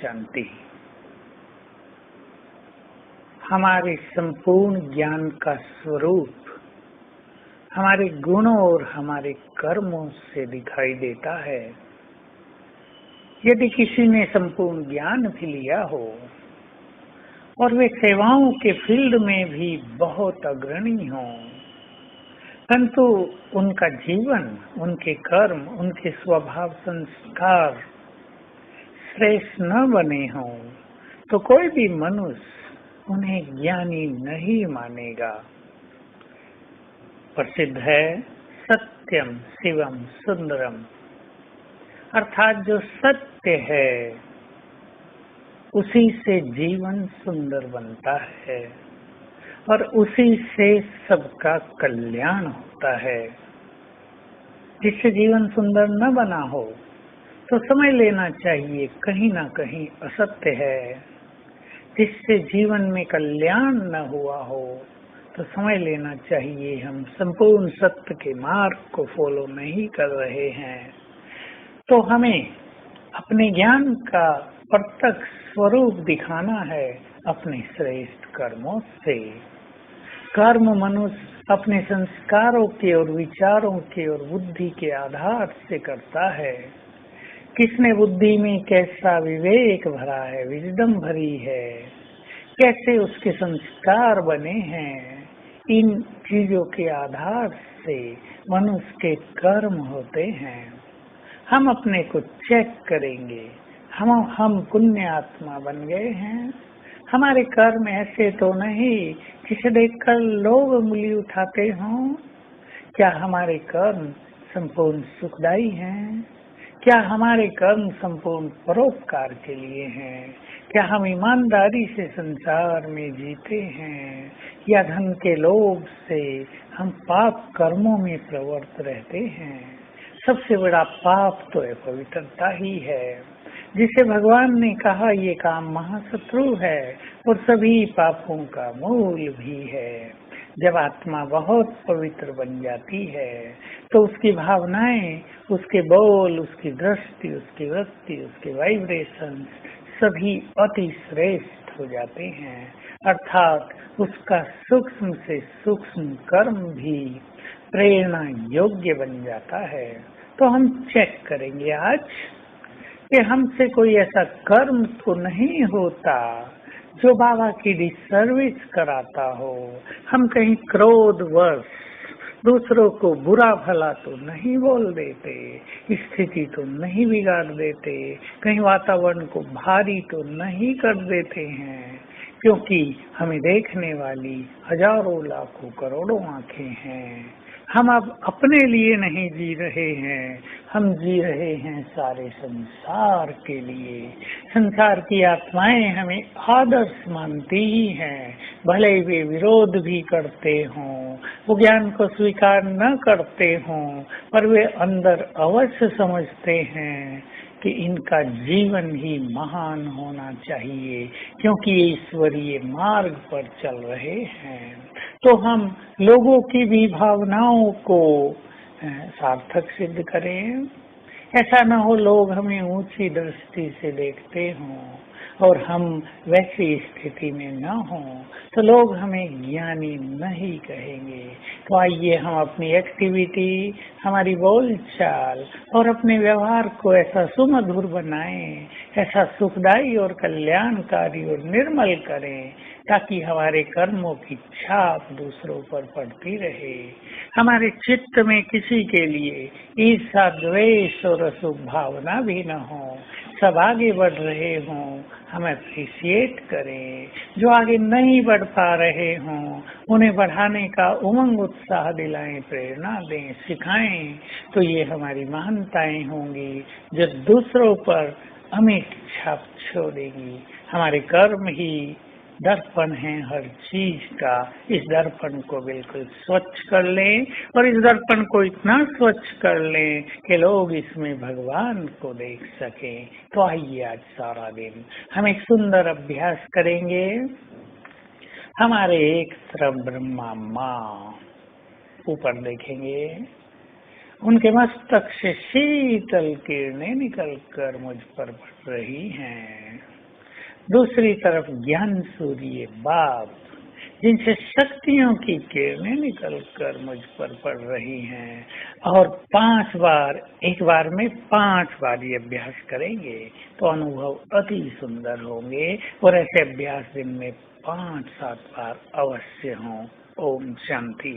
शांति। हमारे संपूर्ण ज्ञान का स्वरूप हमारे गुणों और हमारे कर्मों से दिखाई देता है। यदि किसी ने संपूर्ण ज्ञान भी लिया हो और वे सेवाओं के फील्ड में भी बहुत अग्रणी हो, परंतु उनका जीवन, उनके कर्म, उनके स्वभाव संस्कार श्रेष्ठ न बने हों, तो कोई भी मनुष्य उन्हें ज्ञानी नहीं मानेगा। प्रसिद्ध है सत्यम शिवम सुंदरम, अर्थात जो सत्य है उसी से जीवन सुंदर बनता है और उसी से सबका कल्याण होता है। जिससे जीवन सुंदर न बना हो तो समझ लेना चाहिए कहीं ना कहीं असत्य है। जिससे जीवन में कल्याण न हुआ हो तो समझ लेना चाहिए हम संपूर्ण सत्य के मार्ग को फॉलो नहीं कर रहे हैं। तो हमें अपने ज्ञान का प्रत्यक्ष स्वरूप दिखाना है अपने श्रेष्ठ कर्मों से। कर्म मनुष्य अपने संस्कारों के और विचारों के और बुद्धि के आधार से करता है। किसने बुद्धि में कैसा विवेक भरा है, विजडम भरी है, कैसे उसके संस्कार बने हैं, इन चीजों के आधार से मनुष्य के कर्म होते हैं। हम अपने को चेक करेंगे, हम पुण्य आत्मा बन गए हैं। हमारे कर्म ऐसे तो नहीं जिसे देखकर लोग उंगली उठाते हों। क्या हमारे कर्म संपूर्ण सुखदायी हैं? क्या हमारे कर्म संपूर्ण परोपकार के लिए हैं? क्या हम ईमानदारी से संसार में जीते हैं या धन के लोभ से हम पाप कर्मों में प्रवृत्त रहते हैं? सबसे बड़ा पाप तो अपवित्रता ही है, जिसे भगवान ने कहा ये काम महाशत्रु है और सभी पापों का मूल भी है। जब आत्मा बहुत पवित्र बन जाती है तो उसकी भावनाएं, उसके बोल, उसकी दृष्टि, उसकी वृत्ति, उसके वाइब्रेशन सभी अति श्रेष्ठ हो जाते हैं। अर्थात उसका सूक्ष्म से सूक्ष्म कर्म भी प्रेरणा योग्य बन जाता है। तो हम चेक करेंगे आज कि हमसे कोई ऐसा कर्म तो नहीं होता जो बाबा की डिसर्विस कराता हो। हम कहीं क्रोधवश दूसरों को बुरा भला तो नहीं बोल देते, स्थिति तो नहीं बिगाड़ देते, कहीं वातावरण को भारी तो नहीं कर देते हैं, क्योंकि हमें देखने वाली हजारों लाखों करोड़ों आंखें हैं। हम अब अपने लिए नहीं जी रहे हैं, हम जी रहे हैं सारे संसार के लिए। संसार की आत्माएं हमें आदर्श मानती ही हैं, भले वे विरोध भी करते हों, वो ज्ञान को स्वीकार न करते हों, पर वे अंदर अवश्य समझते हैं कि इनका जीवन ही महान होना चाहिए, क्योंकि ये ईश्वरीय मार्ग पर चल रहे हैं। तो हम लोगों की भी भावनाओं को सार्थक सिद्ध करें। ऐसा न हो लोग हमें ऊंची दृष्टि से देखते हों और हम वैसी स्थिति में न हों तो लोग हमें ज्ञानी नहीं कहेंगे। तो आइए हम अपनी एक्टिविटी, हमारी बोलचाल और अपने व्यवहार को ऐसा सुमधुर बनाएं, ऐसा सुखदायी और कल्याणकारी और निर्मल करें, ताकि हमारे कर्मों की छाप दूसरों पर पड़ती रहे। हमारे चित्त में किसी के लिए ईर्ष्या, द्वेष और अशुभ भावना भी न हो। सब आगे बढ़ रहे हों, हम अप्रिशिएट करें। जो आगे नहीं बढ़ पा रहे हों उन्हें बढ़ाने का उमंग उत्साह दिलाएं, प्रेरणा दें, सिखाएं। तो ये हमारी महानताएं होंगी जो दूसरों पर अमिट छाप छोड़ेंगी। हमारे कर्म ही दर्पण है हर चीज का। इस दर्पण को बिल्कुल स्वच्छ कर लें और इस दर्पण को इतना स्वच्छ कर लें कि लोग इसमें भगवान को देख सकें। तो आइए आज सारा दिन हम एक सुंदर अभ्यास करेंगे। हमारे एक तरफ ब्रह्मा माँ ऊपर देखेंगे, उनके मस्तक से शीतल किरणें निकल कर मुझ पर पड़ रही हैं। दूसरी तरफ ज्ञान सूर्य बाप, जिनसे शक्तियों की किरणें निकलकर मुझ पर पड़ रही हैं, और 5 बार, एक बार में 5 बार ये अभ्यास करेंगे तो अनुभव अति सुंदर होंगे। और ऐसे अभ्यास दिन में 5-7 बार अवश्य हों। ओम शांति।